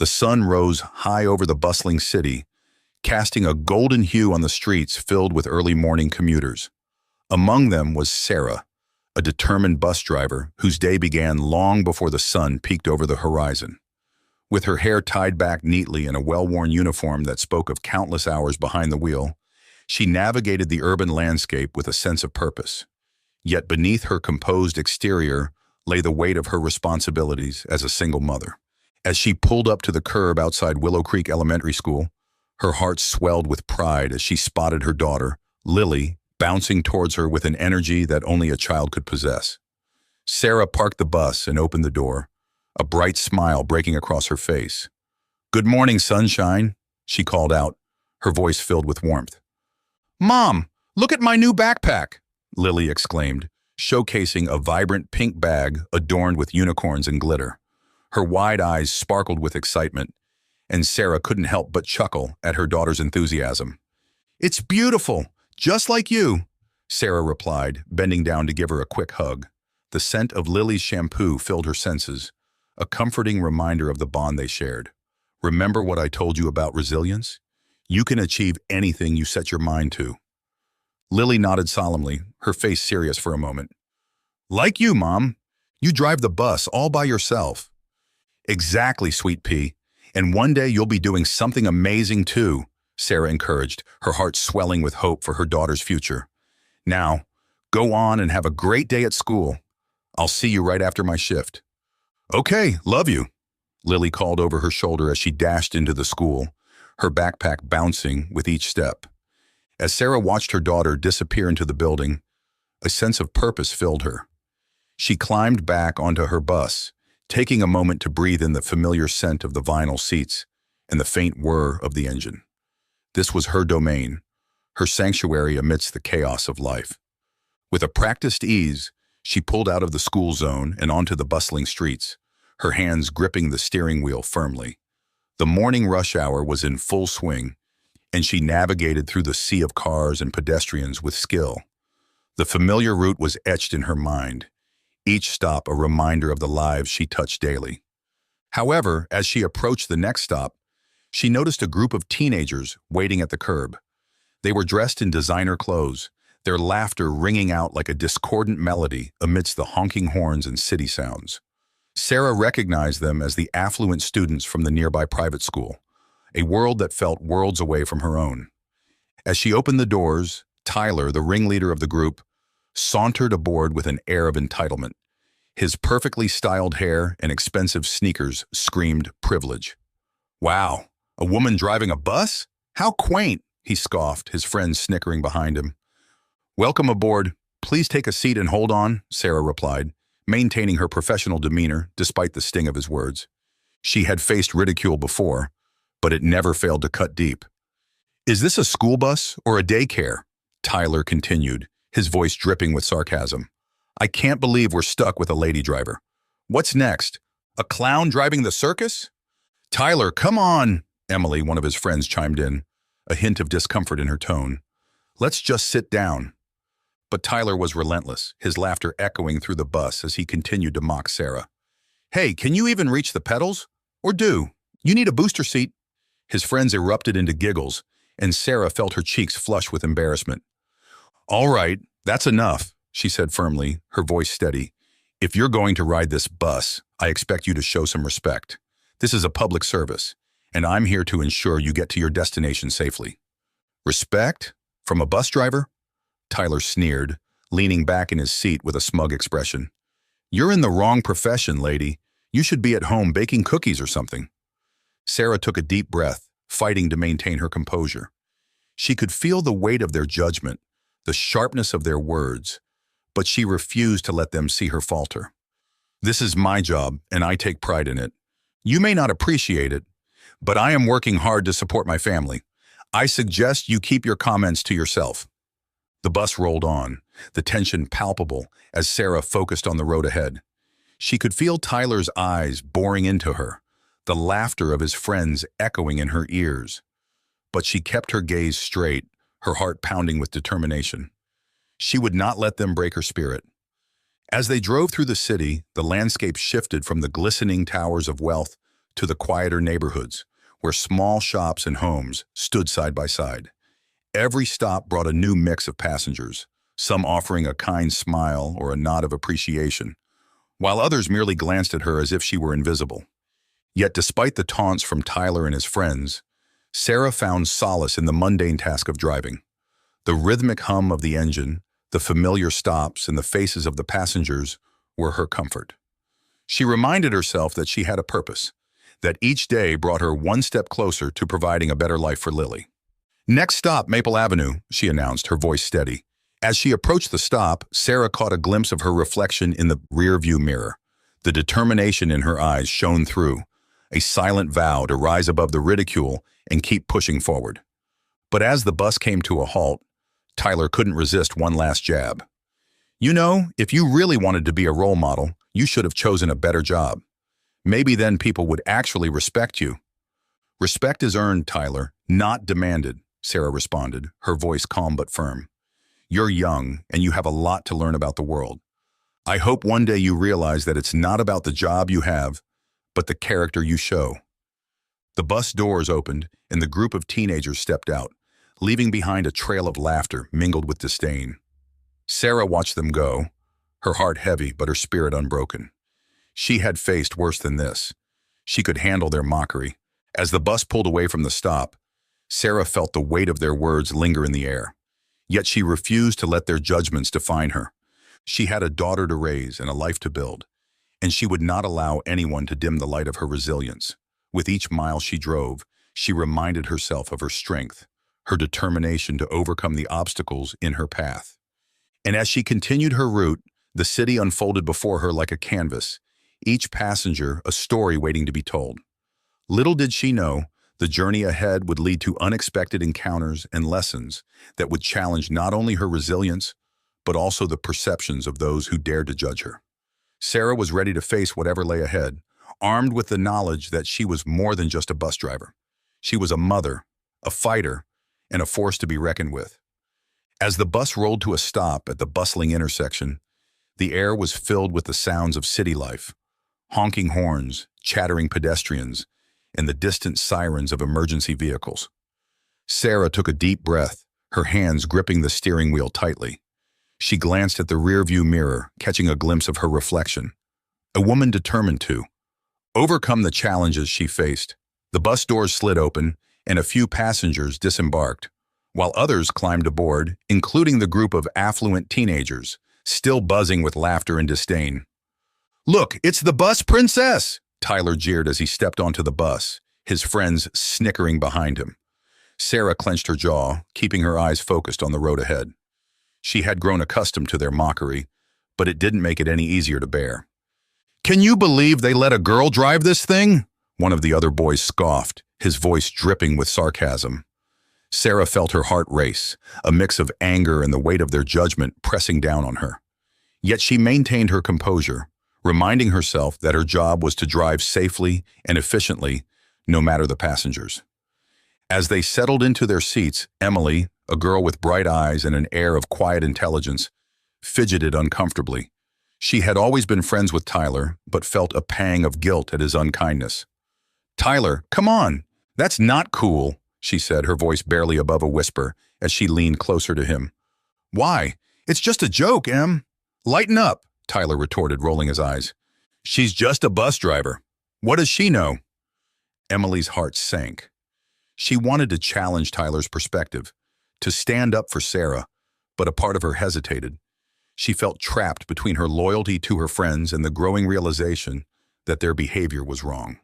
The sun rose high over the bustling city, casting a golden hue on the streets filled with early morning commuters. Among them was Sarah, a determined bus driver whose day began long before the sun peeked over the horizon. With her hair tied back neatly in a well-worn uniform that spoke of countless hours behind the wheel, she navigated the urban landscape with a sense of purpose. Yet beneath her composed exterior lay the weight of her responsibilities as a single mother. As she pulled up to the curb outside Willow Creek Elementary School, her heart swelled with pride as she spotted her daughter, Lily, bouncing towards her with an energy that only a child could possess. Sarah parked the bus and opened the door, a bright smile breaking across her face. "Good morning, sunshine," she called out, her voice filled with warmth. "Mom, look at my new backpack," Lily exclaimed, showcasing a vibrant pink bag adorned with unicorns and glitter. Her wide eyes sparkled with excitement, and Sarah couldn't help but chuckle at her daughter's enthusiasm. "It's beautiful, just like you," Sarah replied, bending down to give her a quick hug. The scent of Lily's shampoo filled her senses, a comforting reminder of the bond they shared. "Remember what I told you about resilience? You can achieve anything you set your mind to." Lily nodded solemnly, her face serious for a moment. "Like you, Mom. You drive the bus all by yourself." "Exactly, sweet pea. And one day you'll be doing something amazing too," Sarah encouraged, her heart swelling with hope for her daughter's future. "Now, go on and have a great day at school. I'll see you right after my shift." "Okay, love you," Lily called over her shoulder as she dashed into the school, her backpack bouncing with each step. As Sarah watched her daughter disappear into the building, a sense of purpose filled her. She climbed back onto her bus, taking a moment to breathe in the familiar scent of the vinyl seats and the faint whir of the engine. This was her domain, her sanctuary amidst the chaos of life. With a practiced ease, she pulled out of the school zone and onto the bustling streets, her hands gripping the steering wheel firmly. The morning rush hour was in full swing, and she navigated through the sea of cars and pedestrians with skill. The familiar route was etched in her mind, each stop a reminder of the lives she touched daily. However, as she approached the next stop, she noticed a group of teenagers waiting at the curb. They were dressed in designer clothes, their laughter ringing out like a discordant melody amidst the honking horns and city sounds. Sarah recognized them as the affluent students from the nearby private school, a world that felt worlds away from her own. As she opened the doors, Tyler, the ringleader of the group, sauntered aboard with an air of entitlement. His perfectly styled hair and expensive sneakers screamed privilege. "Wow, a woman driving a bus? How quaint," he scoffed, his friends snickering behind him. "Welcome aboard. Please take a seat and hold on," Sarah replied, maintaining her professional demeanor despite the sting of his words. She had faced ridicule before, but it never failed to cut deep. "Is this a school bus or a daycare?" Tyler continued, his voice dripping with sarcasm. "I can't believe we're stuck with a lady driver. What's next? A clown driving the circus?" "Tyler, come on," Emily, one of his friends, chimed in, a hint of discomfort in her tone. "Let's just sit down." But Tyler was relentless, his laughter echoing through the bus as he continued to mock Sarah. "Hey, can you even reach the pedals? Or do? You need a booster seat." His friends erupted into giggles, and Sarah felt her cheeks flush with embarrassment. "All right, that's enough," she said firmly, her voice steady. "If you're going to ride this bus, I expect you to show some respect. This is a public service, and I'm here to ensure you get to your destination safely." "Respect? From a bus driver?" Tyler sneered, leaning back in his seat with a smug expression. "You're in the wrong profession, lady. You should be at home baking cookies or something." Sarah took a deep breath, fighting to maintain her composure. She could feel the weight of their judgment, the sharpness of their words, but she refused to let them see her falter. "This is my job, and I take pride in it. You may not appreciate it, but I am working hard to support my family. I suggest you keep your comments to yourself." The bus rolled on, the tension palpable as Sarah focused on the road ahead. She could feel Tyler's eyes boring into her, the laughter of his friends echoing in her ears. But she kept her gaze straight, her heart pounding with determination. She would not let them break her spirit. As they drove through the city, the landscape shifted from the glistening towers of wealth to the quieter neighborhoods, where small shops and homes stood side by side. Every stop brought a new mix of passengers, some offering a kind smile or a nod of appreciation, while others merely glanced at her as if she were invisible. Yet despite the taunts from Tyler and his friends, Sarah found solace in the mundane task of driving. The rhythmic hum of the engine, the familiar stops, and the faces of the passengers were her comfort. She reminded herself that she had a purpose, that each day brought her one step closer to providing a better life for Lily. "Next stop, Maple Avenue," she announced, her voice steady. As she approached the stop, Sarah caught a glimpse of her reflection in the rearview mirror. The determination in her eyes shone through, a silent vow to rise above the ridicule and keep pushing forward. But as the bus came to a halt, Tyler couldn't resist one last jab. "You know, if you really wanted to be a role model, you should have chosen a better job. Maybe then people would actually respect you." "Respect is earned, Tyler, not demanded," Sarah responded, her voice calm but firm. "You're young, and you have a lot to learn about the world. I hope one day you realize that it's not about the job you have, but the character you show." The bus doors opened, and the group of teenagers stepped out, leaving behind a trail of laughter mingled with disdain. Sarah watched them go, her heart heavy but her spirit unbroken. She had faced worse than this. She could handle their mockery. As the bus pulled away from the stop, Sarah felt the weight of their words linger in the air. Yet she refused to let their judgments define her. She had a daughter to raise and a life to build, and she would not allow anyone to dim the light of her resilience. With each mile she drove, she reminded herself of her strength, her determination to overcome the obstacles in her path. And as she continued her route, the city unfolded before her like a canvas, each passenger a story waiting to be told. Little did she know, the journey ahead would lead to unexpected encounters and lessons that would challenge not only her resilience, but also the perceptions of those who dared to judge her. Sarah was ready to face whatever lay ahead, armed with the knowledge that she was more than just a bus driver. She was a mother, a fighter, and a force to be reckoned with. As the bus rolled to a stop at the bustling intersection, the air was filled with the sounds of city life, honking horns, chattering pedestrians, and the distant sirens of emergency vehicles. Sarah took a deep breath, her hands gripping the steering wheel tightly. She glanced at the rearview mirror, catching a glimpse of her reflection. A woman determined to overcome the challenges she faced. The bus doors slid open, and a few passengers disembarked, while others climbed aboard, including the group of affluent teenagers, still buzzing with laughter and disdain. "Look, it's the bus princess!" Tyler jeered as he stepped onto the bus, his friends snickering behind him. Sarah clenched her jaw, keeping her eyes focused on the road ahead. She had grown accustomed to their mockery, but it didn't make it any easier to bear. "Can you believe they let a girl drive this thing?" One of the other boys scoffed, his voice dripping with sarcasm. Sarah felt her heart race, a mix of anger and the weight of their judgment pressing down on her. Yet she maintained her composure, reminding herself that her job was to drive safely and efficiently, no matter the passengers. As they settled into their seats, Emily, a girl with bright eyes and an air of quiet intelligence, fidgeted uncomfortably. She had always been friends with Tyler, but felt a pang of guilt at his unkindness. "Tyler, come on! That's not cool," she said, her voice barely above a whisper, as she leaned closer to him. "Why? It's just a joke, Em. Lighten up," Tyler retorted, rolling his eyes. "She's just a bus driver. What does she know?" Emily's heart sank. She wanted to challenge Tyler's perspective, to stand up for Sarah, but a part of her hesitated. She felt trapped between her loyalty to her friends and the growing realization that their behavior was wrong.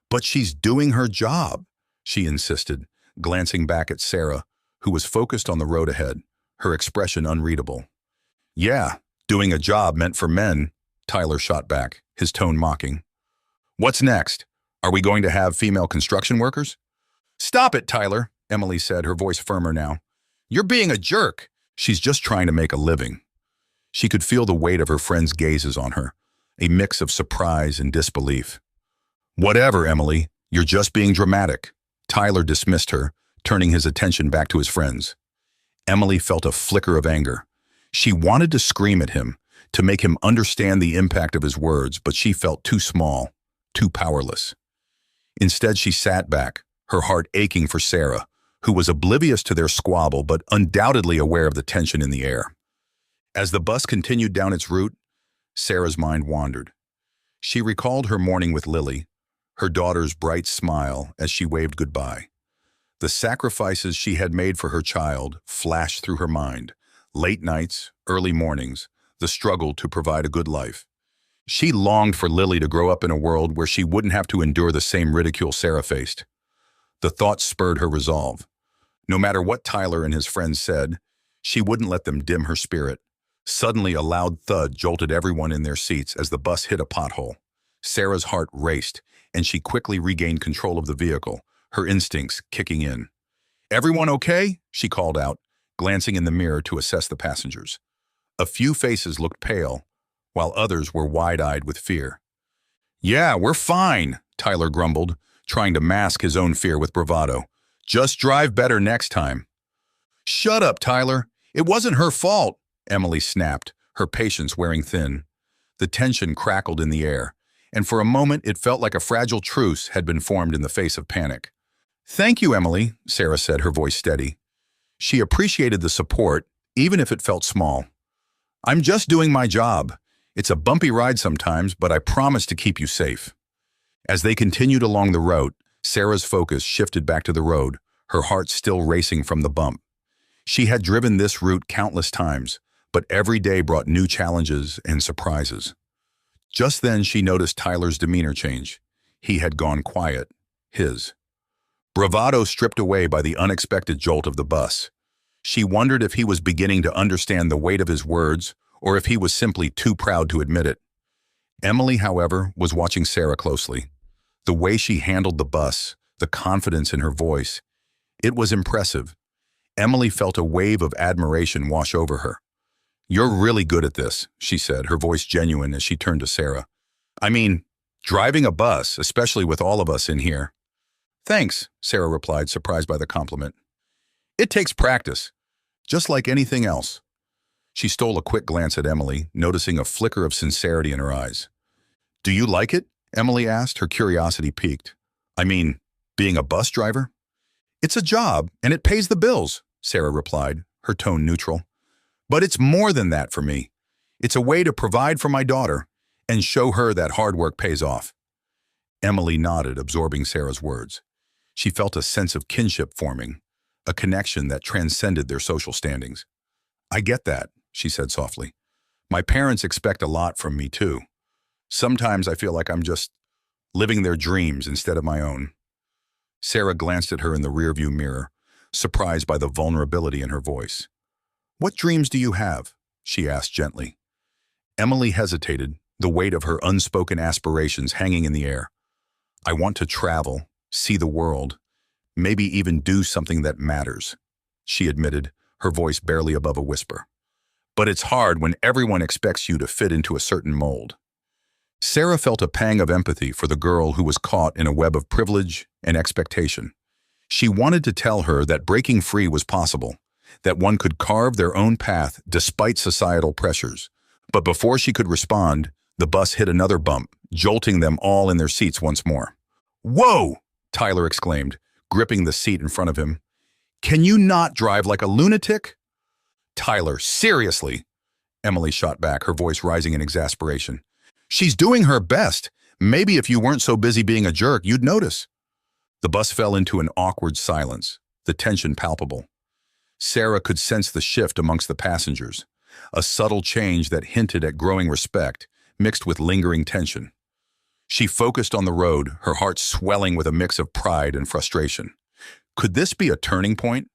"But she's doing her job," she insisted, glancing back at Sarah, who was focused on the road ahead, her expression unreadable. "Yeah, doing a job meant for men," Tyler shot back, his tone mocking. "What's next? Are we going to have female construction workers?" "Stop it, Tyler," Emily said, her voice firmer now. "You're being a jerk. She's just trying to make a living." She could feel the weight of her friends' gazes on her, a mix of surprise and disbelief. "Whatever, Emily, you're just being dramatic." Tyler dismissed her, turning his attention back to his friends. Emily felt a flicker of anger. She wanted to scream at him, to make him understand the impact of his words, but she felt too small, too powerless. Instead, she sat back, her heart aching for Sarah, who was oblivious to their squabble but undoubtedly aware of the tension in the air. As the bus continued down its route, Sarah's mind wandered. She recalled her morning with Lily, her daughter's bright smile as she waved goodbye. The sacrifices she had made for her child flashed through her mind. Late nights, early mornings, the struggle to provide a good life. She longed for Lily to grow up in a world where she wouldn't have to endure the same ridicule Sarah faced. The thought spurred her resolve. No matter what Tyler and his friends said, she wouldn't let them dim her spirit. Suddenly, a loud thud jolted everyone in their seats as the bus hit a pothole. Sarah's heart raced, and she quickly regained control of the vehicle, her instincts kicking in. "Everyone okay?" she called out, glancing in the mirror to assess the passengers. A few faces looked pale, while others were wide-eyed with fear. "Yeah, we're fine," Tyler grumbled, trying to mask his own fear with bravado. "Just drive better next time." "Shut up, Tyler. It wasn't her fault," Emily snapped, her patience wearing thin. The tension crackled in the air, and for a moment it felt like a fragile truce had been formed in the face of panic. "Thank you, Emily," Sarah said, her voice steady. She appreciated the support, even if it felt small. "I'm just doing my job. It's a bumpy ride sometimes, but I promise to keep you safe." As they continued along the route, Sarah's focus shifted back to the road, her heart still racing from the bump. She had driven this route countless times, but every day brought new challenges and surprises. Just then she noticed Tyler's demeanor change. He had gone quiet, his bravado stripped away by the unexpected jolt of the bus. She wondered if he was beginning to understand the weight of his words or if he was simply too proud to admit it. Emily, however, was watching Sarah closely. The way she handled the bus, the confidence in her voice, it was impressive. Emily felt a wave of admiration wash over her. "You're really good at this," she said, her voice genuine as she turned to Sarah. "I mean, driving a bus, especially with all of us in here." "Thanks," Sarah replied, surprised by the compliment. "It takes practice, just like anything else." She stole a quick glance at Emily, noticing a flicker of sincerity in her eyes. "Do you like it?" Emily asked, her curiosity piqued. "I mean, being a bus driver?" "It's a job, and it pays the bills," Sarah replied, her tone neutral. "But it's more than that for me. It's a way to provide for my daughter and show her that hard work pays off." Emily nodded, absorbing Sarah's words. She felt a sense of kinship forming, a connection that transcended their social standings. "I get that," she said softly. "My parents expect a lot from me too. Sometimes I feel like I'm just living their dreams instead of my own." Sarah glanced at her in the rearview mirror, surprised by the vulnerability in her voice. "What dreams do you have?" she asked gently. Emily hesitated, the weight of her unspoken aspirations hanging in the air. "I want to travel, see the world, maybe even do something that matters," she admitted, her voice barely above a whisper. "But it's hard when everyone expects you to fit into a certain mold." Sarah felt a pang of empathy for the girl who was caught in a web of privilege and expectation. She wanted to tell her that breaking free was possible, that one could carve their own path despite societal pressures. But before she could respond, the bus hit another bump, jolting them all in their seats once more. "Whoa!" Tyler exclaimed, gripping the seat in front of him. "Can you not drive like a lunatic?" "Tyler, seriously!" Emily shot back, her voice rising in exasperation. "She's doing her best. Maybe if you weren't so busy being a jerk, you'd notice." The bus fell into an awkward silence, the tension palpable. Sarah could sense the shift amongst the passengers, a subtle change that hinted at growing respect, mixed with lingering tension. She focused on the road, her heart swelling with a mix of pride and frustration. Could this be a turning point?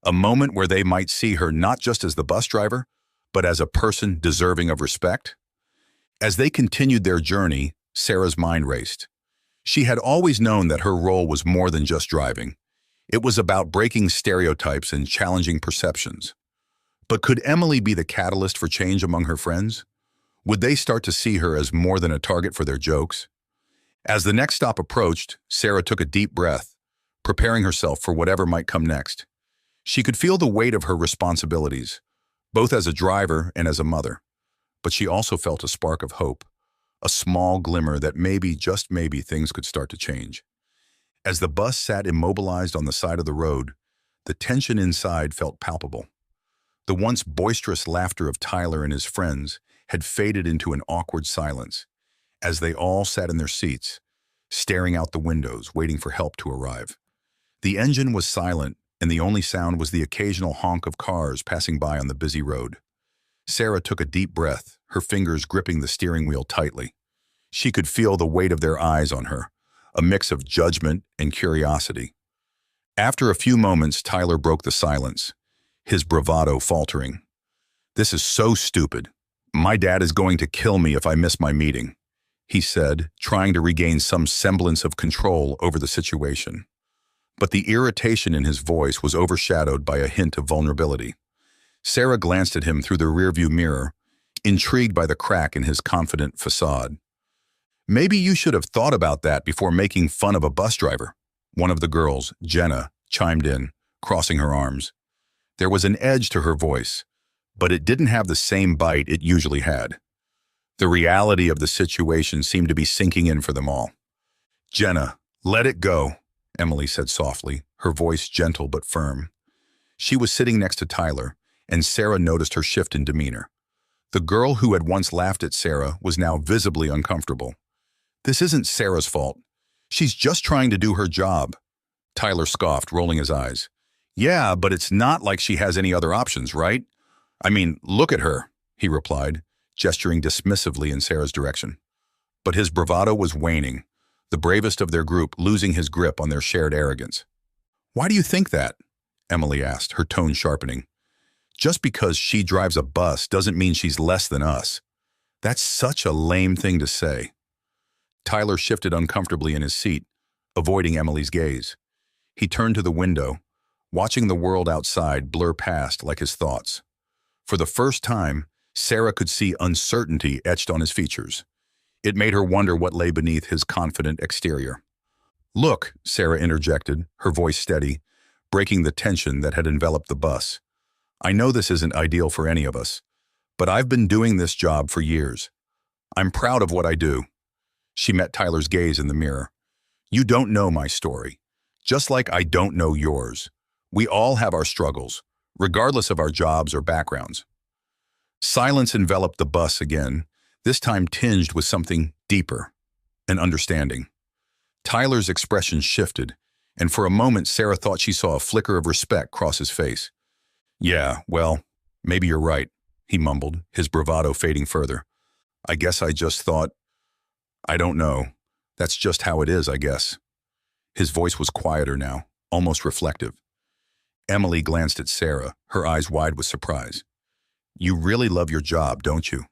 A moment where they might see her not just as the bus driver, but as a person deserving of respect? As they continued their journey, Sarah's mind raced. She had always known that her role was more than just driving. It was about breaking stereotypes and challenging perceptions. But could Emily be the catalyst for change among her friends? Would they start to see her as more than a target for their jokes? As the next stop approached, Sarah took a deep breath, preparing herself for whatever might come next. She could feel the weight of her responsibilities, both as a driver and as a mother. But she also felt a spark of hope, a small glimmer that maybe, just maybe, things could start to change. As the bus sat immobilized on the side of the road, the tension inside felt palpable. The once boisterous laughter of Tyler and his friends had faded into an awkward silence as they all sat in their seats, staring out the windows, waiting for help to arrive. The engine was silent, and the only sound was the occasional honk of cars passing by on the busy road. Sarah took a deep breath, her fingers gripping the steering wheel tightly. She could feel the weight of their eyes on her, a mix of judgment and curiosity. After a few moments, Tyler broke the silence, his bravado faltering. "This is so stupid. My dad is going to kill me if I miss my meeting," he said, trying to regain some semblance of control over the situation. But the irritation in his voice was overshadowed by a hint of vulnerability. Sarah glanced at him through the rearview mirror, intrigued by the crack in his confident facade. "Maybe you should have thought about that before making fun of a bus driver," one of the girls, Jenna, chimed in, crossing her arms. There was an edge to her voice, but it didn't have the same bite it usually had. The reality of the situation seemed to be sinking in for them all. "Jenna, let it go," Emily said softly, her voice gentle but firm. She was sitting next to Tyler, and Sarah noticed her shift in demeanor. The girl who had once laughed at Sarah was now visibly uncomfortable. "This isn't Sarah's fault. She's just trying to do her job," Tyler scoffed, rolling his eyes. "Yeah, but it's not like she has any other options, right? I mean, look at her," he replied, gesturing dismissively in Sarah's direction. But his bravado was waning, the bravest of their group losing his grip on their shared arrogance. "Why do you think that?" Emily asked, her tone sharpening. "Just because she drives a bus doesn't mean she's less than us. That's such a lame thing to say." Tyler shifted uncomfortably in his seat, avoiding Emily's gaze. He turned to the window, watching the world outside blur past like his thoughts. For the first time, Sarah could see uncertainty etched on his features. It made her wonder what lay beneath his confident exterior. "Look," Sarah interjected, her voice steady, breaking the tension that had enveloped the bus. "I know this isn't ideal for any of us, but I've been doing this job for years. I'm proud of what I do." She met Tyler's gaze in the mirror. "You don't know my story, just like I don't know yours. We all have our struggles, regardless of our jobs or backgrounds." Silence enveloped the bus again, this time tinged with something deeper, an understanding. Tyler's expression shifted, and for a moment Sarah thought she saw a flicker of respect cross his face. "Yeah, well, maybe you're right," he mumbled, his bravado fading further. "I guess I just thought, I don't know. That's just how it is, I guess." His voice was quieter now, almost reflective. Emily glanced at Sarah, her eyes wide with surprise. "You really love your job, don't you?"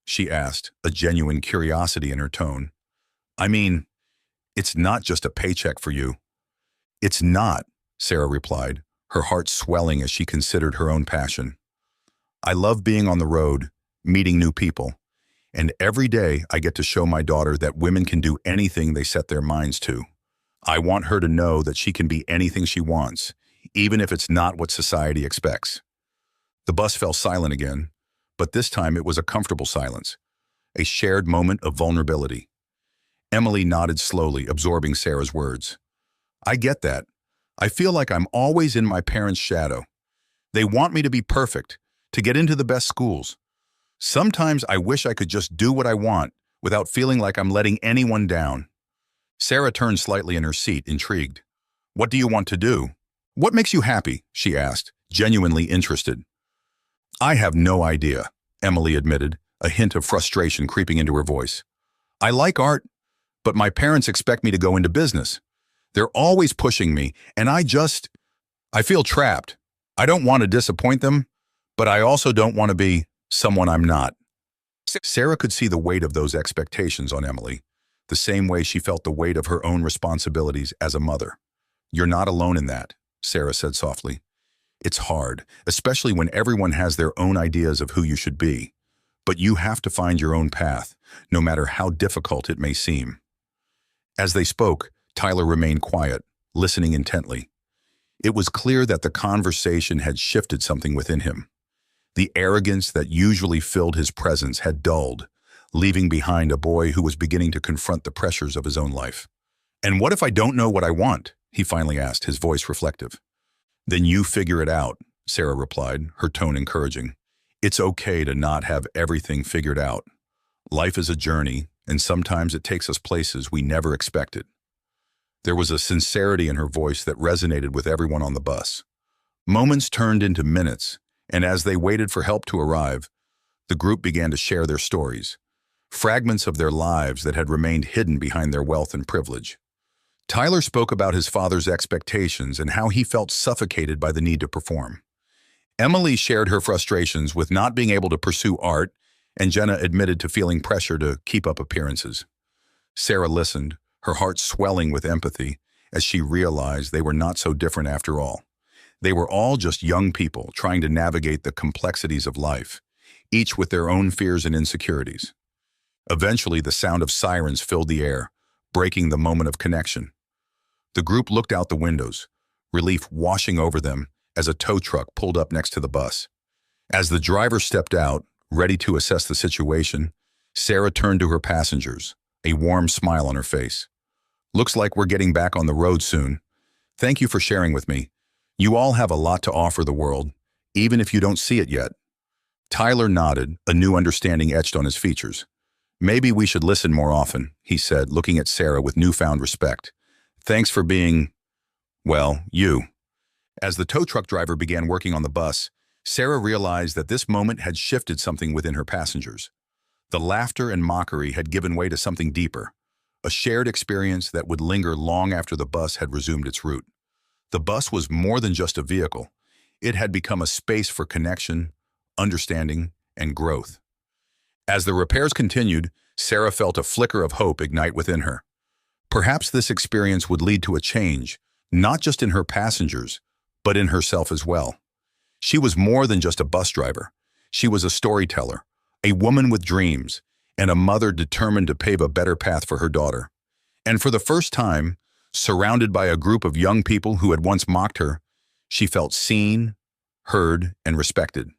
she asked, a genuine curiosity in her tone. "I mean, it's not just a paycheck for you." "It's not," Sarah replied, her heart swelling as she considered her own passion. "I love being on the road, meeting new people, and every day I get to show my daughter that women can do anything they set their minds to. I want her to know that she can be anything she wants, even if it's not what society expects." The bus fell silent again, but this time it was a comfortable silence, a shared moment of vulnerability. Emily nodded slowly, absorbing Sarah's words. "I get that. I feel like I'm always in my parents' shadow. They want me to be perfect, to get into the best schools. Sometimes I wish I could just do what I want without feeling like I'm letting anyone down." Sarah turned slightly in her seat, intrigued. "What do you want to do? What makes you happy?" she asked, genuinely interested. "I have no idea," Emily admitted, a hint of frustration creeping into her voice. "I like art, but my parents expect me to go into business. They're always pushing me, and I feel trapped. I don't want to disappoint them, but I also don't want to be someone I'm not." Sarah could see the weight of those expectations on Emily, the same way she felt the weight of her own responsibilities as a mother. "You're not alone in that," Sarah said softly. "It's hard, especially when everyone has their own ideas of who you should be. But you have to find your own path, no matter how difficult it may seem." As they spoke, Tyler remained quiet, listening intently. It was clear that the conversation had shifted something within him. The arrogance that usually filled his presence had dulled, leaving behind a boy who was beginning to confront the pressures of his own life. "And what if I don't know what I want?" he finally asked, his voice reflective. "Then you figure it out," Sarah replied, her tone encouraging. "It's okay to not have everything figured out. Life is a journey, and sometimes it takes us places we never expected." There was a sincerity in her voice that resonated with everyone on the bus. Moments turned into minutes, and as they waited for help to arrive, the group began to share their stories, fragments of their lives that had remained hidden behind their wealth and privilege. Tyler spoke about his father's expectations and how he felt suffocated by the need to perform. Emily shared her frustrations with not being able to pursue art, and Jenna admitted to feeling pressure to keep up appearances. Sarah listened, her heart swelling with empathy, as she realized they were not so different after all. They were all just young people trying to navigate the complexities of life, each with their own fears and insecurities. Eventually, the sound of sirens filled the air, breaking the moment of connection. The group looked out the windows, relief washing over them as a tow truck pulled up next to the bus. As the driver stepped out, ready to assess the situation, Sarah turned to her passengers, a warm smile on her face. "Looks like we're getting back on the road soon. Thank you for sharing with me. You all have a lot to offer the world, even if you don't see it yet." Tyler nodded, a new understanding etched on his features. "Maybe we should listen more often," he said, looking at Sarah with newfound respect. "Thanks for being, well, you." As the tow truck driver began working on the bus, Sarah realized that this moment had shifted something within her passengers. The laughter and mockery had given way to something deeper, a shared experience that would linger long after the bus had resumed its route. The bus was more than just a vehicle. It had become a space for connection, understanding, and growth. As the repairs continued, Sarah felt a flicker of hope ignite within her. Perhaps this experience would lead to a change, not just in her passengers, but in herself as well. She was more than just a bus driver. She was a storyteller, a woman with dreams, and a mother determined to pave a better path for her daughter. And for the first time, surrounded by a group of young people who had once mocked her, she felt seen, heard, and respected.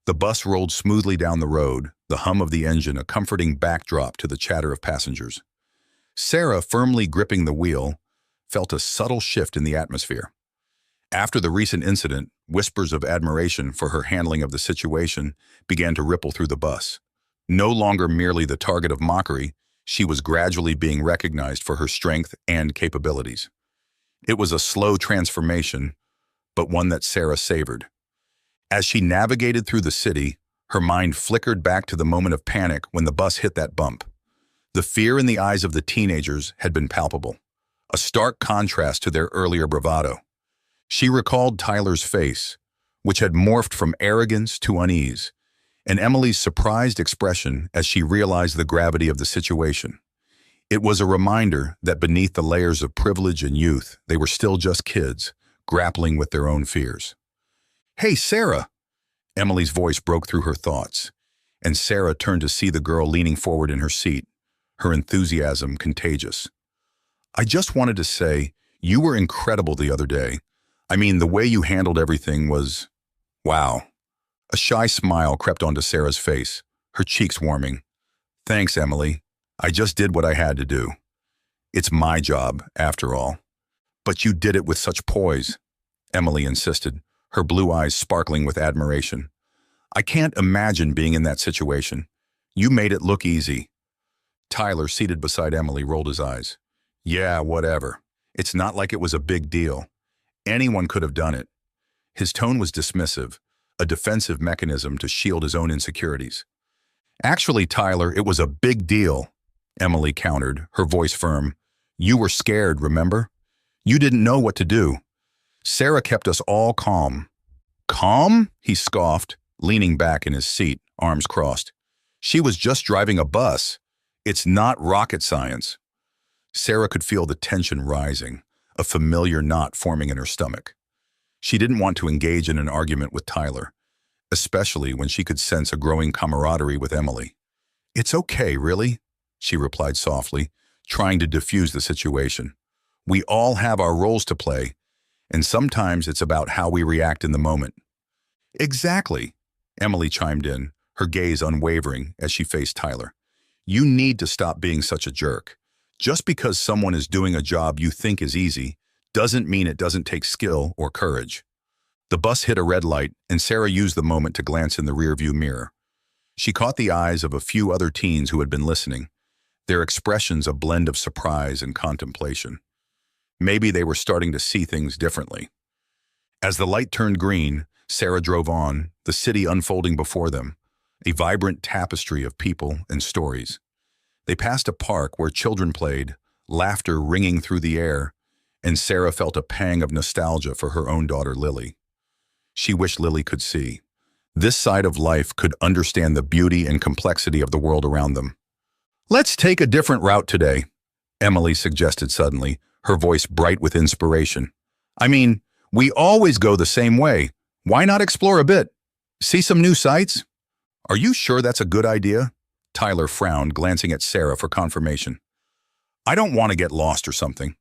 The bus rolled smoothly down the road, the hum of the engine a comforting backdrop to the chatter of passengers. Sarah, firmly gripping the wheel, felt a subtle shift in the atmosphere. After the recent incident, whispers of admiration for her handling of the situation began to ripple through the bus. No longer merely the target of mockery, she was gradually being recognized for her strength and capabilities. It was a slow transformation, but one that Sarah savored. As she navigated through the city, her mind flickered back to the moment of panic when the bus hit that bump. The fear in the eyes of the teenagers had been palpable, a stark contrast to their earlier bravado. She recalled Tyler's face, which had morphed from arrogance to unease, and Emily's surprised expression as she realized the gravity of the situation. It was a reminder that beneath the layers of privilege and youth, they were still just kids, grappling with their own fears. "Hey, Sarah!" Emily's voice broke through her thoughts, and Sarah turned to see the girl leaning forward in her seat, her enthusiasm contagious. "I just wanted to say, you were incredible the other day. I mean, the way you handled everything was, wow." A shy smile crept onto Sarah's face, her cheeks warming. "Thanks, Emily. I just did what I had to do. It's my job, after all." "But you did it with such poise," Emily insisted, her blue eyes sparkling with admiration. "I can't imagine being in that situation. You made it look easy." Tyler, seated beside Emily, rolled his eyes. "Yeah, whatever. It's not like it was a big deal. Anyone could have done it." His tone was dismissive, a defensive mechanism to shield his own insecurities. "Actually, Tyler, it was a big deal," Emily countered, her voice firm. "You were scared, remember? You didn't know what to do. Sarah kept us all calm." "Calm?" he scoffed, leaning back in his seat, arms crossed. "She was just driving a bus. It's not rocket science." Sarah could feel the tension rising, a familiar knot forming in her stomach. She didn't want to engage in an argument with Tyler, especially when she could sense a growing camaraderie with Emily. "It's okay, really," she replied softly, trying to diffuse the situation. "We all have our roles to play, and sometimes it's about how we react in the moment." "Exactly," Emily chimed in, her gaze unwavering as she faced Tyler. "You need to stop being such a jerk. Just because someone is doing a job you think is easy doesn't mean it doesn't take skill or courage. The bus hit a red light, and Sarah used the moment to glance in the rearview mirror. She caught the eyes of a few other teens who had been listening, their expressions a blend of surprise and contemplation. Maybe they were starting to see things differently. As the light turned green, Sarah drove on, the city unfolding before them, a vibrant tapestry of people and stories. They passed a park where children played, laughter ringing through the air, and Sarah felt a pang of nostalgia for her own daughter, Lily. She wished Lily could see. This side of life could understand the beauty and complexity of the world around them. "Let's take a different route today," Emily suggested suddenly, her voice bright with inspiration. "I mean, we always go the same way. Why not explore a bit? See some new sights?" "Are you sure that's a good idea?" Tyler frowned, glancing at Sarah for confirmation. "I don't want to get lost or something."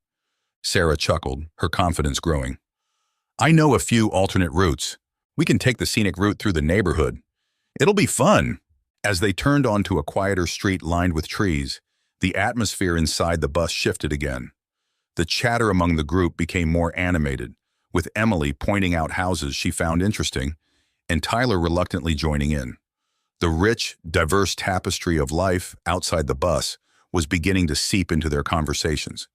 Sarah chuckled, her confidence growing. "I know a few alternate routes. We can take the scenic route through the neighborhood. It'll be fun." As they turned onto a quieter street lined with trees, the atmosphere inside the bus shifted again. The chatter among the group became more animated, with Emily pointing out houses she found interesting, and Tyler reluctantly joining in. The rich, diverse tapestry of life outside the bus was beginning to seep into their conversations.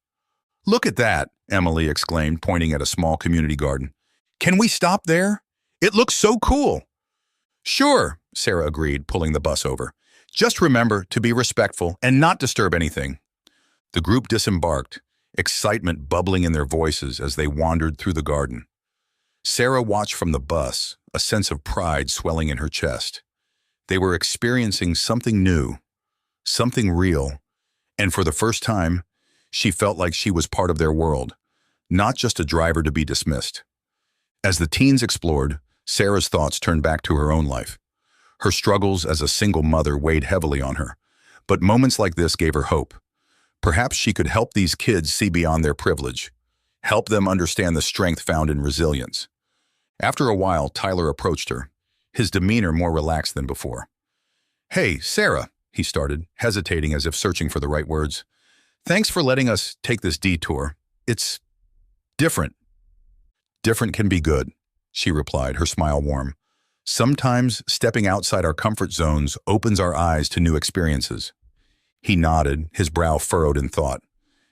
"Look at that," Emily exclaimed, pointing at a small community garden. "Can we stop there? It looks so cool." "Sure," Sarah agreed, pulling the bus over. "Just remember to be respectful and not disturb anything." The group disembarked, excitement bubbling in their voices as they wandered through the garden. Sarah watched from the bus, a sense of pride swelling in her chest. They were experiencing something new, something real, and for the first time, she felt like she was part of their world, not just a driver to be dismissed. As the teens explored, Sarah's thoughts turned back to her own life. Her struggles as a single mother weighed heavily on her, but moments like this gave her hope. Perhaps she could help these kids see beyond their privilege, help them understand the strength found in resilience. After a while, Tyler approached her, his demeanor more relaxed than before. "Hey, Sarah," he started, hesitating as if searching for the right words. "Thanks for letting us take this detour. It's different." "Different can be good," she replied, her smile warm. "Sometimes stepping outside our comfort zones opens our eyes to new experiences." He nodded, his brow furrowed in thought.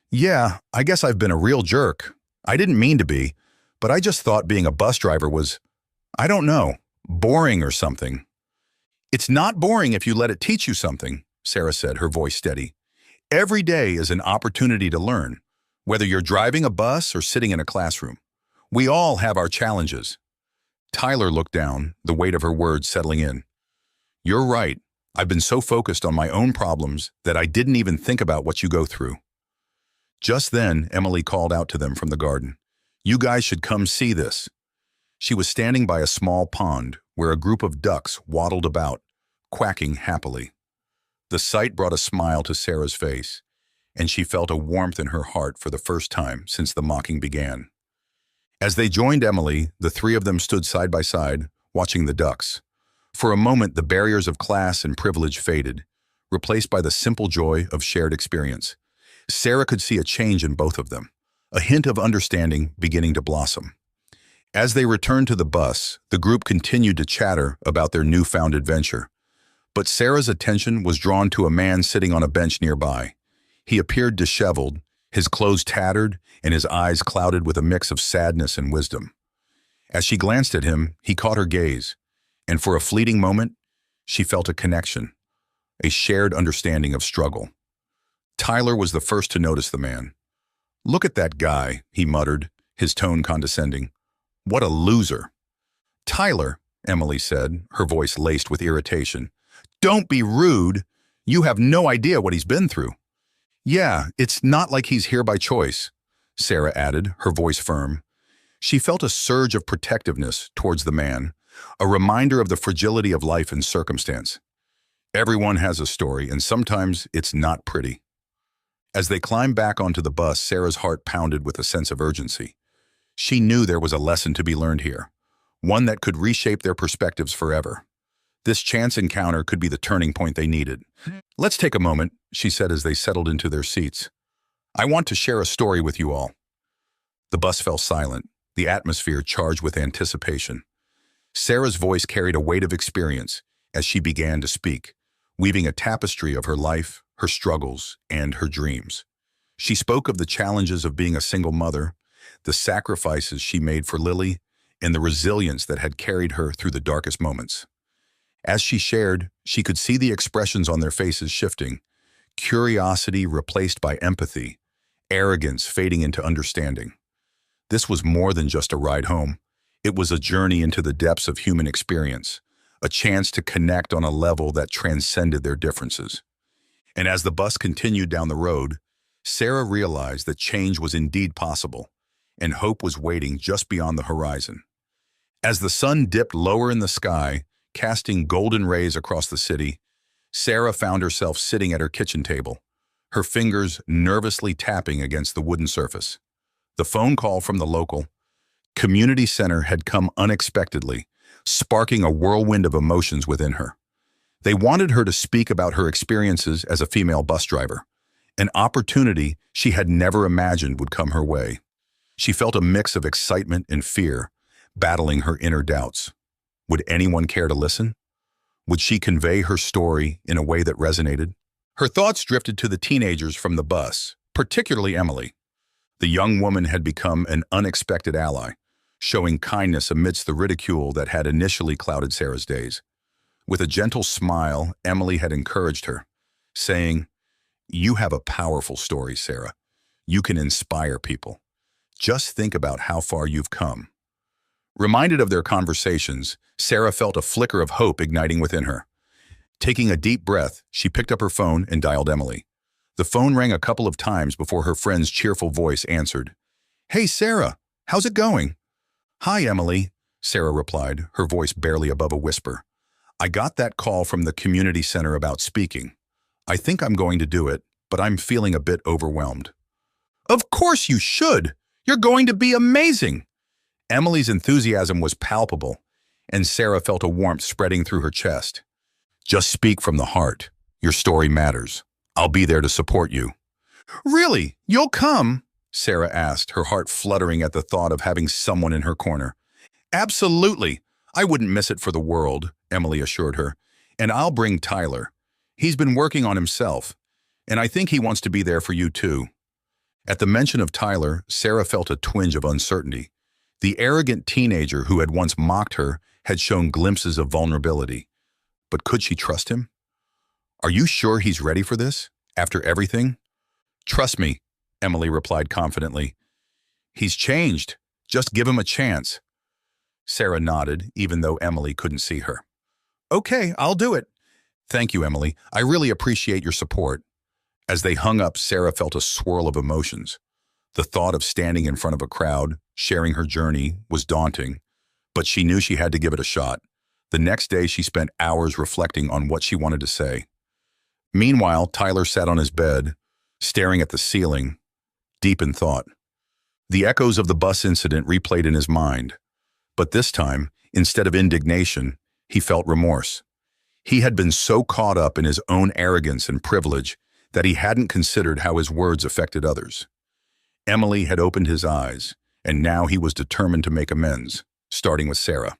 "Yeah, I guess I've been a real jerk. I didn't mean to be, but I just thought being a bus driver was, I don't know, boring or something." "It's not boring if you let it teach you something," Sarah said, her voice steady. "Every day is an opportunity to learn, whether you're driving a bus or sitting in a classroom. We all have our challenges." Tyler looked down, the weight of her words settling in. "You're right. I've been so focused on my own problems that I didn't even think about what you go through." Just then, Emily called out to them from the garden. "You guys should come see this." She was standing by a small pond where a group of ducks waddled about, quacking happily. The sight brought a smile to Sarah's face, and she felt a warmth in her heart for the first time since the mocking began. As they joined Emily, the three of them stood side by side, watching the ducks. For a moment, the barriers of class and privilege faded, replaced by the simple joy of shared experience. Sarah could see a change in both of them, a hint of understanding beginning to blossom. As they returned to the bus, the group continued to chatter about their newfound adventure. But Sarah's attention was drawn to a man sitting on a bench nearby. He appeared disheveled, his clothes tattered, and his eyes clouded with a mix of sadness and wisdom. As she glanced at him, he caught her gaze, and for a fleeting moment, she felt a connection, a shared understanding of struggle. Tyler was the first to notice the man. "Look at that guy," he muttered, his tone condescending. "What a loser." "Tyler," Emily said, her voice laced with irritation. "Don't be rude. You have no idea what he's been through." "Yeah, it's not like he's here by choice," Sarah added, her voice firm. She felt a surge of protectiveness towards the man, a reminder of the fragility of life and circumstance. Everyone has a story, and sometimes it's not pretty. As they climbed back onto the bus, Sarah's heart pounded with a sense of urgency. She knew there was a lesson to be learned here, one that could reshape their perspectives forever. This chance encounter could be the turning point they needed. "Let's take a moment," she said as they settled into their seats. I want to share a story with you all. The bus fell silent, the atmosphere charged with anticipation. Sarah's voice carried a weight of experience as she began to speak, weaving a tapestry of her life, her struggles, and her dreams. She spoke of the challenges of being a single mother, the sacrifices she made for Lily, and the resilience that had carried her through the darkest moments. As she shared, she could see the expressions on their faces shifting, curiosity replaced by empathy, arrogance fading into understanding. This was more than just a ride home. It was a journey into the depths of human experience, a chance to connect on a level that transcended their differences. And as the bus continued down the road, Sarah realized that change was indeed possible, and hope was waiting just beyond the horizon. As the sun dipped lower in the sky, casting golden rays across the city, Sarah found herself sitting at her kitchen table, her fingers nervously tapping against the wooden surface. The phone call from the local community center had come unexpectedly, sparking a whirlwind of emotions within her. They wanted her to speak about her experiences as a female bus driver, an opportunity she had never imagined would come her way. She felt a mix of excitement and fear, battling her inner doubts. Would anyone care to listen? Would she convey her story in a way that resonated? Her thoughts drifted to the teenagers from the bus, particularly Emily. The young woman had become an unexpected ally, showing kindness amidst the ridicule that had initially clouded Sarah's days. With a gentle smile, Emily had encouraged her, saying, "You have a powerful story, Sarah. You can inspire people. Just think about how far you've come." Reminded of their conversations, Sarah felt a flicker of hope igniting within her. Taking a deep breath, she picked up her phone and dialed Emily. The phone rang a couple of times before her friend's cheerful voice answered. "Hey, Sarah, how's it going?" "Hi, Emily," Sarah replied, her voice barely above a whisper. "I got that call from the community center about speaking. I think I'm going to do it, but I'm feeling a bit overwhelmed." "Of course you should! You're going to be amazing!" Emily's enthusiasm was palpable, and Sarah felt a warmth spreading through her chest. "Just speak from the heart. Your story matters. I'll be there to support you." "Really? You'll come?" Sarah asked, her heart fluttering at the thought of having someone in her corner. "Absolutely. I wouldn't miss it for the world," Emily assured her. "And I'll bring Tyler. He's been working on himself, and I think he wants to be there for you too." At the mention of Tyler, Sarah felt a twinge of uncertainty. The arrogant teenager who had once mocked her had shown glimpses of vulnerability. But could she trust him? "Are you sure he's ready for this, after everything?" "Trust me," Emily replied confidently. "He's changed. Just give him a chance." Sarah nodded, even though Emily couldn't see her. "Okay, I'll do it." "Thank you, Emily. I really appreciate your support." As they hung up, Sarah felt a swirl of emotions. The thought of standing in front of a crowd, sharing her journey, was daunting, but she knew she had to give it a shot. The next day, she spent hours reflecting on what she wanted to say. Meanwhile, Tyler sat on his bed, staring at the ceiling, deep in thought. The echoes of the bus incident replayed in his mind, but this time, instead of indignation, he felt remorse. He had been so caught up in his own arrogance and privilege that he hadn't considered how his words affected others. Emily had opened his eyes, and now he was determined to make amends, starting with Sarah.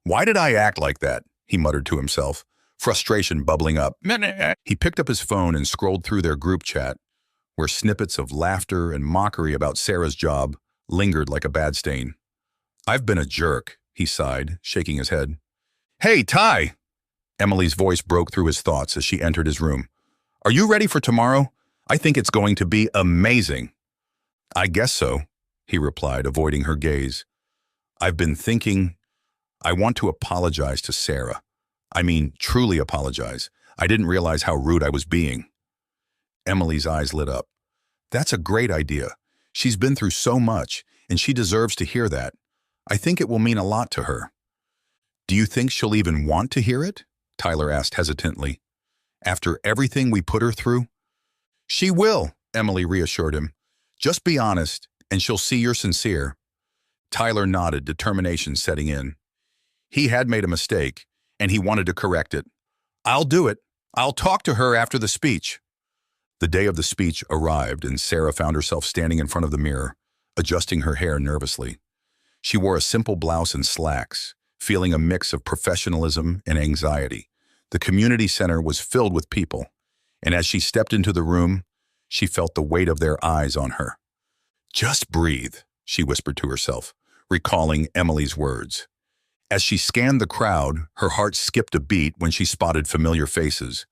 "Why did I act like that?" he muttered to himself, frustration bubbling up. He picked up his phone and scrolled through their group chat, where snippets of laughter and mockery about Sarah's job lingered like a bad stain. "I've been a jerk," he sighed, shaking his head. "Hey, Ty!" Emily's voice broke through his thoughts as she entered his room. "Are you ready for tomorrow? I think it's going to be amazing." "I guess so," he replied, avoiding her gaze. "I've been thinking, I want to apologize to Sarah. I mean, truly apologize. I didn't realize how rude I was being." Emily's eyes lit up. "That's a great idea. She's been through so much, and she deserves to hear that. I think it will mean a lot to her." "Do you think she'll even want to hear it?" Tyler asked hesitantly. "After everything we put her through?" "She will," Emily reassured him. "Just be honest, and she'll see you're sincere." Tyler nodded, determination setting in. He had made a mistake, and he wanted to correct it. "I'll do it. I'll talk to her after the speech." The day of the speech arrived, and Sarah found herself standing in front of the mirror, adjusting her hair nervously. She wore a simple blouse and slacks, feeling a mix of professionalism and anxiety. The community center was filled with people, and as she stepped into the room, she felt the weight of their eyes on her. "Just breathe," she whispered to herself, recalling Emily's words. As she scanned the crowd, her heart skipped a beat when she spotted familiar faces.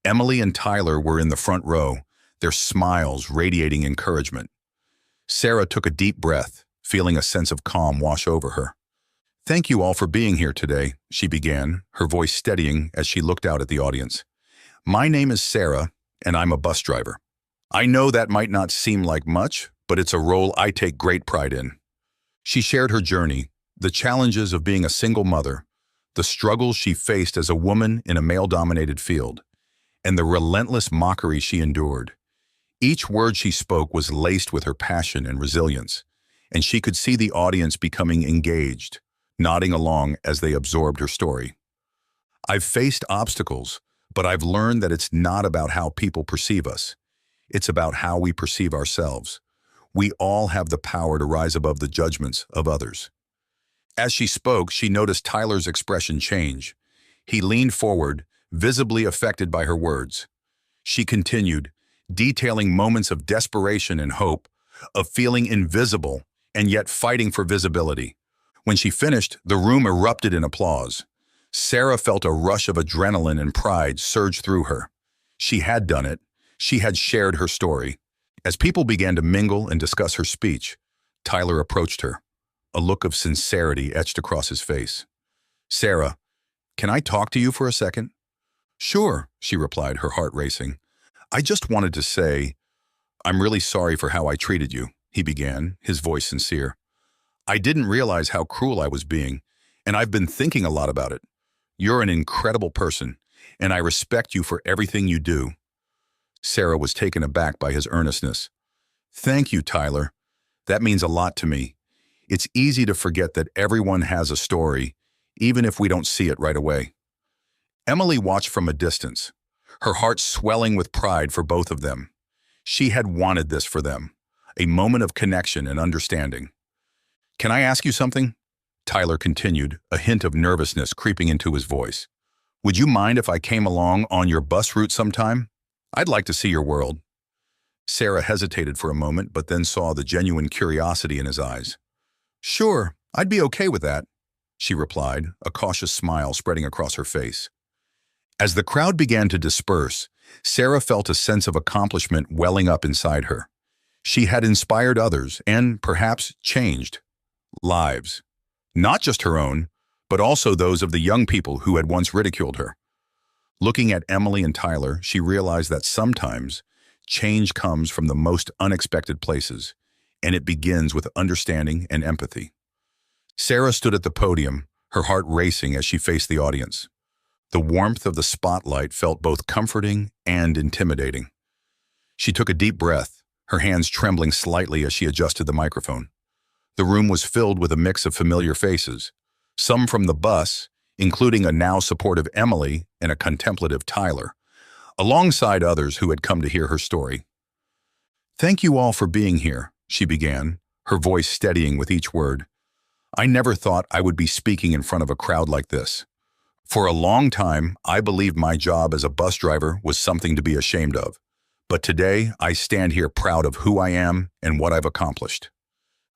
Emily and Tyler were in the front row, their smiles radiating encouragement. Sarah took a deep breath, feeling a sense of calm wash over her. "Thank you all for being here today," she began, her voice steadying as she looked out at the audience. "My name is Sarah, and I'm a bus driver. I know that might not seem like much, but it's a role I take great pride in." She shared her journey, the challenges of being a single mother, the struggles she faced as a woman in a male-dominated field, and the relentless mockery she endured. Each word she spoke was laced with her passion and resilience, and she could see the audience becoming engaged, nodding along as they absorbed her story. "I've faced obstacles, but I've learned that it's not about how people perceive us. It's about how we perceive ourselves. We all have the power to rise above the judgments of others." As she spoke, she noticed Tyler's expression change. He leaned forward, visibly affected by her words. She continued, detailing moments of desperation and hope, of feeling invisible and yet fighting for visibility. When she finished, the room erupted in applause. Sarah felt a rush of adrenaline and pride surge through her. She had done it. She had shared her story. As people began to mingle and discuss her speech, Tyler approached her. A look of sincerity etched across his face. "Sarah, can I talk to you for a second?" "Sure," she replied, her heart racing. "I just wanted to say, I'm really sorry for how I treated you," he began, his voice sincere. "I didn't realize how cruel I was being, and I've been thinking a lot about it. You're an incredible person, and I respect you for everything you do." Sarah was taken aback by his earnestness. "Thank you, Tyler. That means a lot to me. It's easy to forget that everyone has a story, even if we don't see it right away." Emily watched from a distance, her heart swelling with pride for both of them. She had wanted this for them, a moment of connection and understanding. "Can I ask you something?" Tyler continued, a hint of nervousness creeping into his voice. "Would you mind if I came along on your bus route sometime? I'd like to see your world." Sarah hesitated for a moment, but then saw the genuine curiosity in his eyes. "Sure, I'd be okay with that," she replied, a cautious smile spreading across her face. As the crowd began to disperse, Sarah felt a sense of accomplishment welling up inside her. She had inspired others and, perhaps, changed lives. Not just her own, but also those of the young people who had once ridiculed her. Looking at Emily and Tyler, she realized that sometimes change comes from the most unexpected places, and it begins with understanding and empathy. Sarah stood at the podium, her heart racing as she faced the audience. The warmth of the spotlight felt both comforting and intimidating. She took a deep breath, her hands trembling slightly as she adjusted the microphone. The room was filled with a mix of familiar faces, some from the bus, including a now supportive Emily and a contemplative Tyler, alongside others who had come to hear her story. "Thank you all for being here," she began, her voice steadying with each word. "I never thought I would be speaking in front of a crowd like this. For a long time, I believed my job as a bus driver was something to be ashamed of. But today, I stand here proud of who I am and what I've accomplished."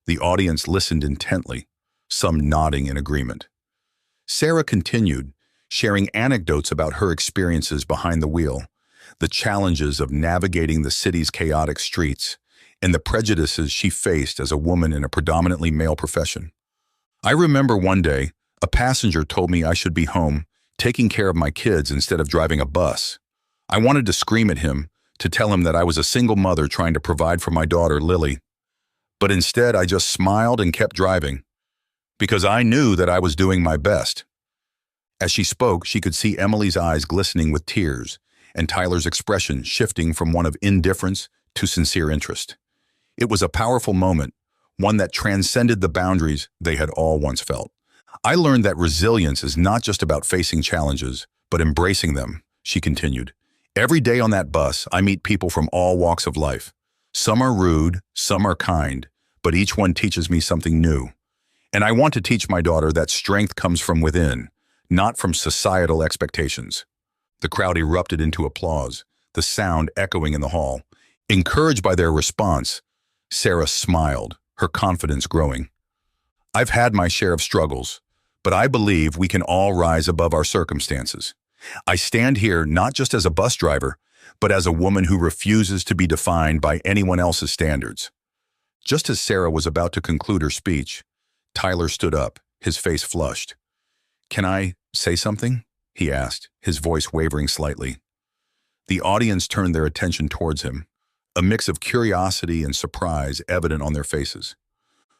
The audience listened intently, some nodding in agreement. Sarah continued, sharing anecdotes about her experiences behind the wheel, the challenges of navigating the city's chaotic streets, and the prejudices she faced as a woman in a predominantly male profession. "I remember one day, a passenger told me I should be home, taking care of my kids instead of driving a bus. I wanted to scream at him, to tell him that I was a single mother trying to provide for my daughter, Lily. But instead, I just smiled and kept driving, because I knew that I was doing my best." As she spoke, she could see Emily's eyes glistening with tears, and Tyler's expression shifting from one of indifference to sincere interest. It was a powerful moment, one that transcended the boundaries they had all once felt. "I learned that resilience is not just about facing challenges, but embracing them," she continued, Every day on that bus, I meet people from all walks of life. Some are rude, some are kind, but each one teaches me something new. And I want to teach my daughter that strength comes from within, not from societal expectations. The crowd erupted into applause, the sound echoing in the hall. Encouraged by their response, Sarah smiled, her confidence growing. I've had my share of struggles, but I believe we can all rise above our circumstances. I stand here not just as a bus driver, but as a woman who refuses to be defined by anyone else's standards. Just as Sarah was about to conclude her speech, Tyler stood up, his face flushed. "Can I say something?" he asked, his voice wavering slightly. The audience turned their attention towards him, a mix of curiosity and surprise evident on their faces.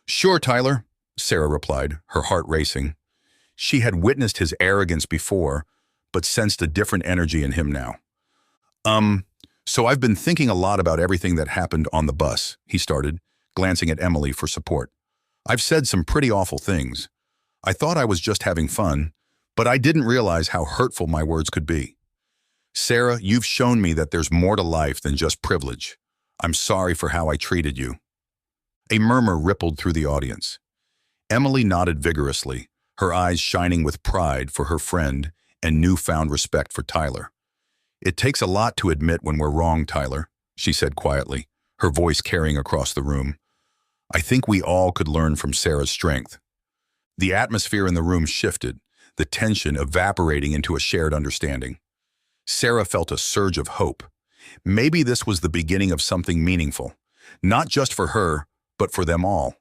"Sure, Tyler," Sarah replied, her heart racing. She had witnessed his arrogance before, but sensed a different energy in him now. So I've been thinking a lot about everything that happened on the bus," he started, glancing at Emily for support. "I've said some pretty awful things. I thought I was just having fun, but I didn't realize how hurtful my words could be. Sarah, you've shown me that there's more to life than just privilege. I'm sorry for how I treated you." A murmur rippled through the audience. Emily nodded vigorously, her eyes shining with pride for her friend and newfound respect for Tyler. "It takes a lot to admit when we're wrong, Tyler," she said quietly, her voice carrying across the room. "I think we all could learn from Sarah's strength." The atmosphere in the room shifted, the tension evaporating into a shared understanding. Sarah felt a surge of hope. Maybe this was the beginning of something meaningful, not just for her, but for them all.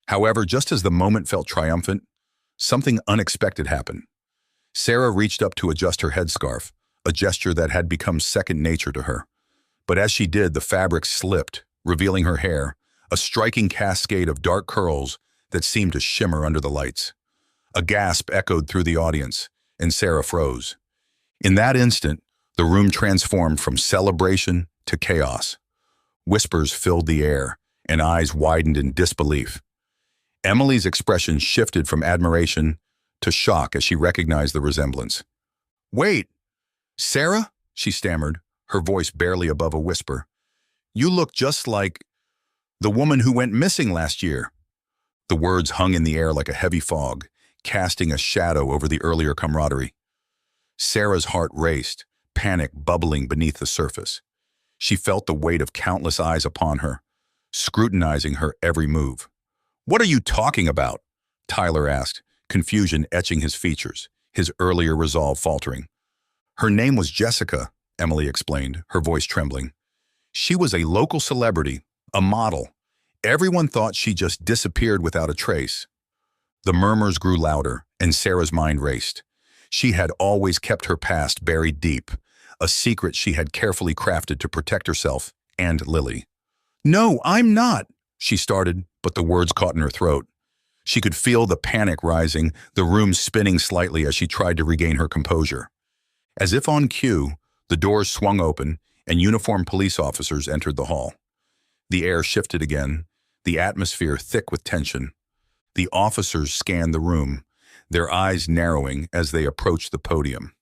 However, just as the moment felt triumphant, something unexpected happened. Sarah reached up to adjust her headscarf, a gesture that had become second nature to her. But as she did, the fabric slipped, revealing her hair, a striking cascade of dark curls that seemed to shimmer under the lights. A gasp echoed through the audience, and Sarah froze. In that instant, the room transformed from celebration to chaos. Whispers filled the air, and eyes widened in disbelief. Emily's expression shifted from admiration to shock as she recognized the resemblance. "Wait, Sarah?" she stammered, her voice barely above a whisper. "You look just like the woman who went missing last year." The words hung in the air like a heavy fog, casting a shadow over the earlier camaraderie. Sarah's heart raced, panic bubbling beneath the surface. She felt the weight of countless eyes upon her, scrutinizing her every move. "What are you talking about?" Tyler asked, confusion etching his features, his earlier resolve faltering. "Her name was Jessica," Emily explained, her voice trembling. "She was a local celebrity, a model. Everyone thought she just disappeared without a trace." The murmurs grew louder, and Sarah's mind raced. She had always kept her past buried deep, a secret she had carefully crafted to protect herself and Lily. "No, I'm not," she started, but the words caught in her throat. She could feel the panic rising, the room spinning slightly as she tried to regain her composure. As if on cue, the doors swung open, and uniformed police officers entered the hall. The air shifted again, the atmosphere thick with tension. The officers scanned the room, their eyes narrowing as they approached the podium.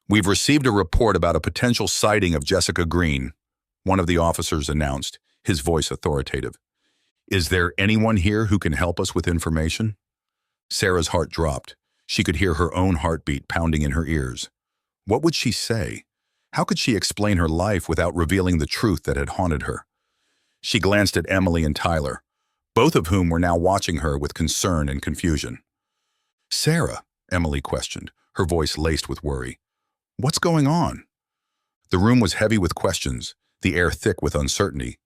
"We've received a report about a potential sighting of Jessica Green," one of the officers announced, his voice authoritative. "Is there anyone here who can help us with information?" Sarah's heart dropped. She could hear her own heartbeat pounding in her ears. What would she say? How could she explain her life without revealing the truth that had haunted her? She glanced at Emily and Tyler, both of whom were now watching her with concern and confusion. "Sarah," Emily questioned, her voice laced with worry. "What's going on?" The room was heavy with questions, the air thick with uncertainty.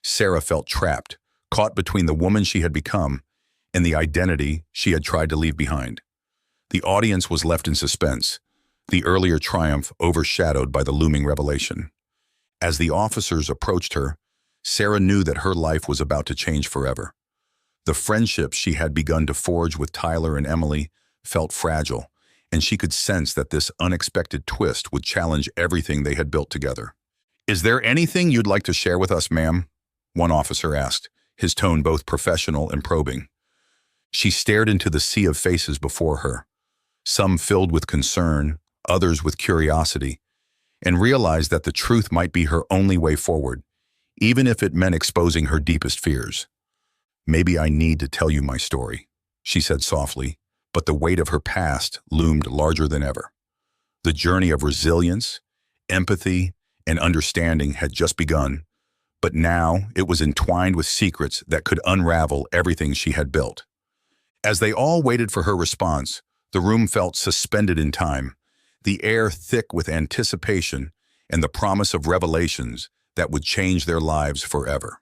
Sarah felt trapped, caught between the woman she had become and the identity she had tried to leave behind. The audience was left in suspense, the earlier triumph overshadowed by the looming revelation. As the officers approached her, Sarah knew that her life was about to change forever. The friendship she had begun to forge with Tyler and Emily felt fragile, and she could sense that this unexpected twist would challenge everything they had built together. "Is there anything you'd like to share with us, ma'am?" one officer asked, his tone both professional and probing. She stared into the sea of faces before her, some filled with concern, others with curiosity, and realized that the truth might be her only way forward, even if it meant exposing her deepest fears. "Maybe I need to tell you my story," she said softly, but the weight of her past loomed larger than ever. The journey of resilience, empathy, and understanding had just begun, but now it was entwined with secrets that could unravel everything she had built. As they all waited for her response, the room felt suspended in time, the air thick with anticipation and the promise of revelations that would change their lives forever.